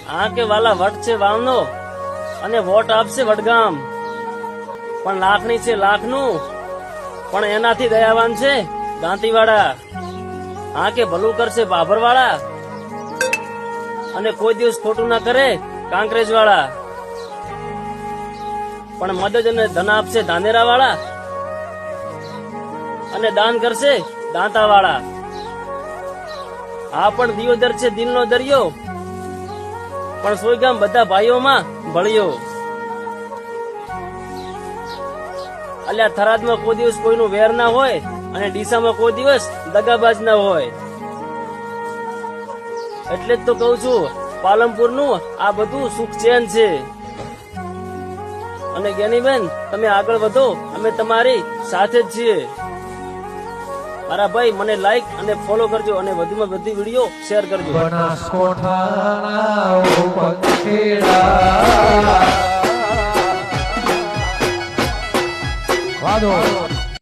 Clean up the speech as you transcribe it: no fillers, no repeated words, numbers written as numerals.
આ કે વાલા વટ છે વાવનો અને વોટ આપશે વડગામ, પણ લાખની છે લાખનું, પણ એનાથી દયાવાન છે દાંતીવાડા. હા કે ભલું કરશે બાભરવાળા અને કોઈ દિવસ ખોટું ના કરે કાંકરેજ વાળા, પણ મદદ અને ધન આપશે ધાનેરા વાળા અને દાન કરશે દાંતા વાળા. આ પણ દિયોદર છે દિલનો દરિયો, પણ સોયગામ બધા ભાઈઓમાં ભળ્યો. અલ્યા થરાદમાં કોઈ દિવસ કોઈનું વેર ના હોય અને ડીસામાં કોઈ દિવસ દગાબાજ ના હોય. એટલે જ તો કઉ છું પાલનપુરનું આ બધું સુખ ચેન છે. અને જ્ઞાનીબેન તમે આગળ વધો, અમે તમારી સાથે જ છીએ. મારા ભાઈ મને લાઈક અને ફોલો કરજો અને વધુમાં બધી વિડીયો શેર કરજો. બનાસકોઠાના